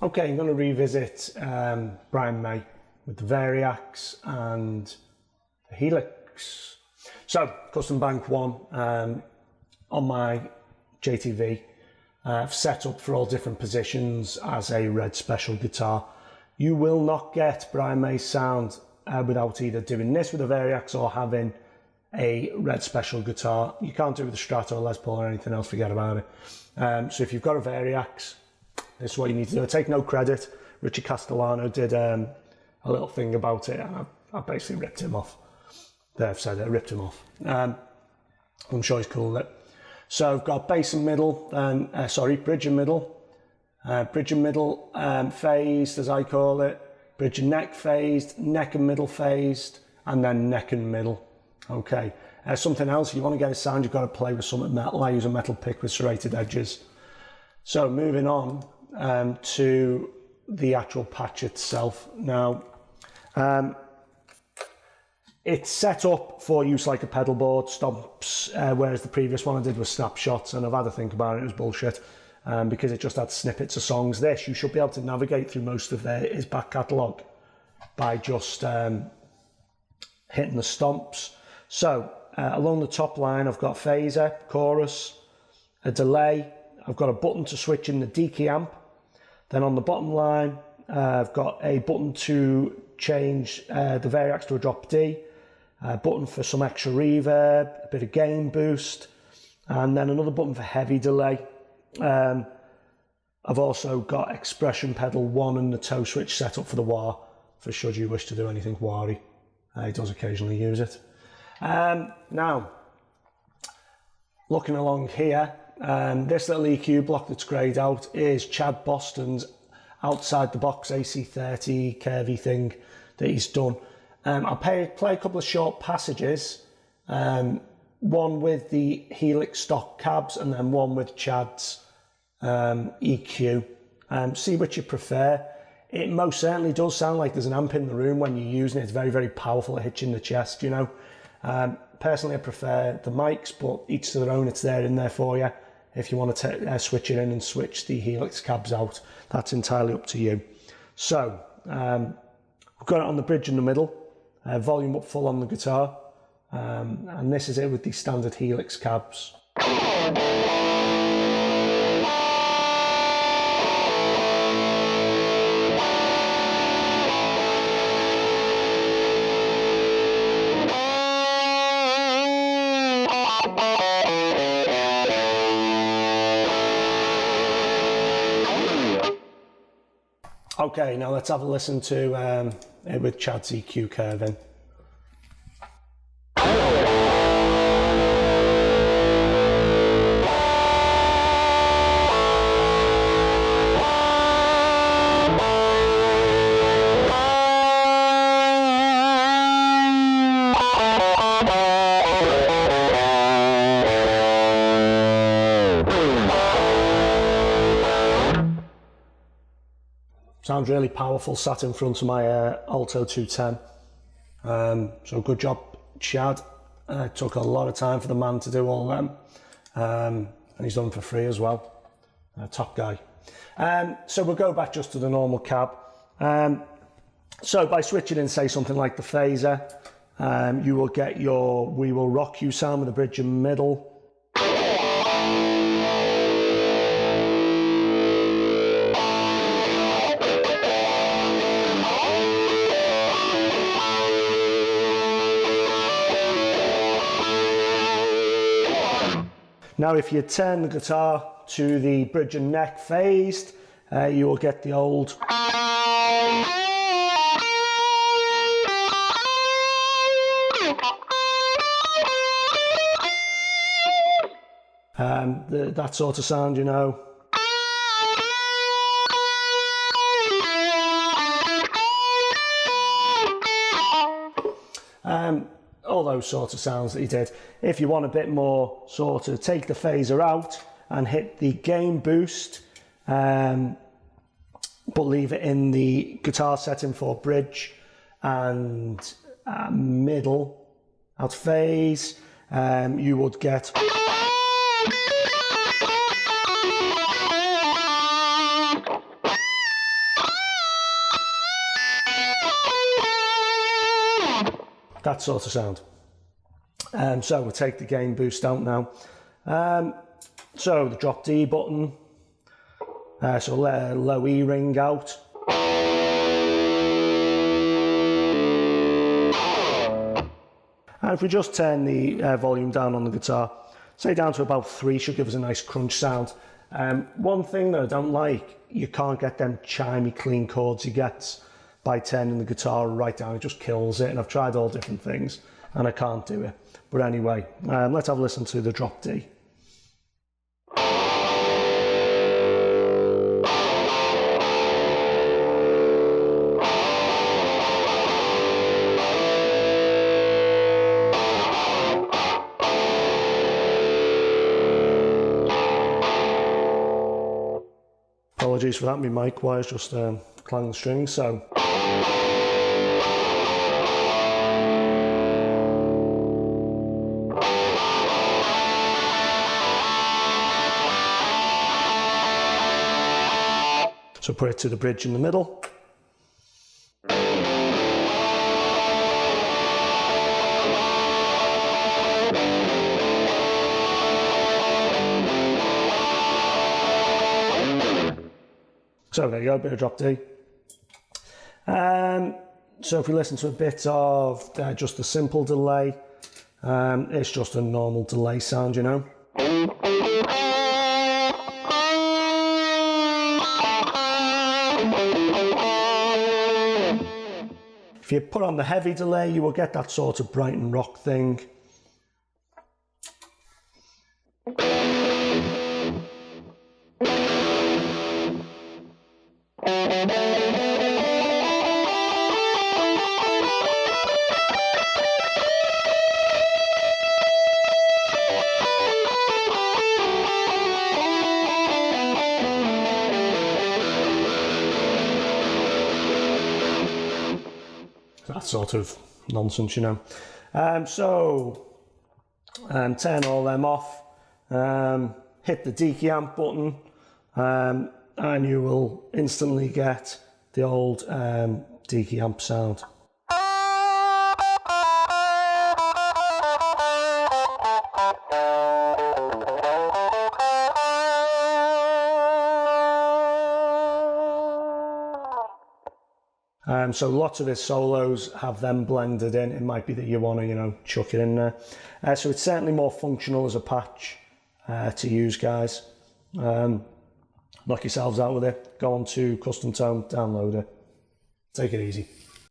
Okay, I'm going to revisit Brian May with the Variax and the Helix. So, Custom Bank 1 on my JTV. I've set up for all different positions as a red special guitar. You will not get Brian May's sound without either doing this with a Variax or having a red special guitar. You can't do it with a Strat or Les Paul or anything else, forget about it. So if you've got a Variax, this is what you need to do. I take no credit. Richard Castellano did a little thing about it, and I basically ripped him off. There, I've said it, I ripped him off. I'm sure he's cool with it. So I've got bass and middle, bridge and middle. Bridge and middle phased, as I call it. Bridge and neck phased, neck and middle phased, and then neck and middle. Okay. Something else, if you want to get a sound, you've got to play with something metal. I use a metal pick with serrated edges. So moving on to the actual patch itself. Now, it's set up for use like a pedal board, stomps, whereas the previous one I did was snapshots, and I've had to think about it, it was bullshit, because it just had snippets of songs. This, you should be able to navigate through most of his back catalogue by just hitting the stomps. So, along the top line, I've got phaser, chorus, a delay, I've got a button to switch in the D key amp. Then on the bottom line, I've got a button to change the Variax to a drop D, a button for some extra reverb, a bit of gain boost, and then another button for heavy delay. I've also got expression pedal 1 and the toe switch set up for the wah, for should you wish to do anything wah-y. He does occasionally use it. Now, looking along here, this little EQ block that's greyed out is Chad Boston's outside the box AC30 curvy thing that he's done. I'll play a couple of short passages, one with the Helix stock cabs and then one with Chad's EQ. See which you prefer. It most certainly does sound like there's an amp in the room when you're using it. It's very, very powerful. It hits you in the chest, you know. Personally, I prefer the mics, but each to their own. It's there in there for you. If you want to switch it in and switch the Helix cabs out, that's entirely up to you. So, we've got it on the bridge in the middle, volume up full on the guitar, and this is it with the standard Helix cabs. Okay, now let's have a listen to it with Chad's EQ curving. Sounds really powerful, sat in front of my Alto 210. So good job, Chad. Took a lot of time for the man to do all them. And he's done for free as well. Top guy. So we'll go back just to the normal cab. So by switching in, say, something like the phaser, you will get your We Will Rock You sound with the bridge in the middle. Now, if you turn the guitar to the bridge and neck phased, you will get the old. That sort of sound, you know. All those sorts of sounds that he did. If you want a bit more sort of, take the phaser out and hit the gain boost, but leave it in the guitar setting for bridge and middle, out phase, you would get. that sort of sound. So we'll take the gain boost out now. So the drop D button, so low E ring out. And if we just turn the volume down on the guitar, say down to about 3, should give us a nice crunch sound. One thing that I don't like, you can't get them chimey clean chords you get by turning the guitar right down. It just kills it, and I've tried all different things and I can't do it. But anyway, let's have a listen to the drop D. Apologies for that, my mic wire's just clanging the strings, so. So put it to the bridge in the middle. So there you go, a bit of drop D. So if we listen to a bit of just a simple delay, it's just a normal delay sound, you know. If you put on the heavy delay, you will get that sort of Brighton rock thing. That sort of nonsense, you know. Turn all them off, hit the decay amp button, and you will instantly get the old decay amp sound. So lots of his solos have them blended in. It might be that you want to, you know, chuck it in there. So it's certainly more functional as a patch to use, guys. Knock yourselves out with it. Go on to Custom Tone, download it. Take it easy.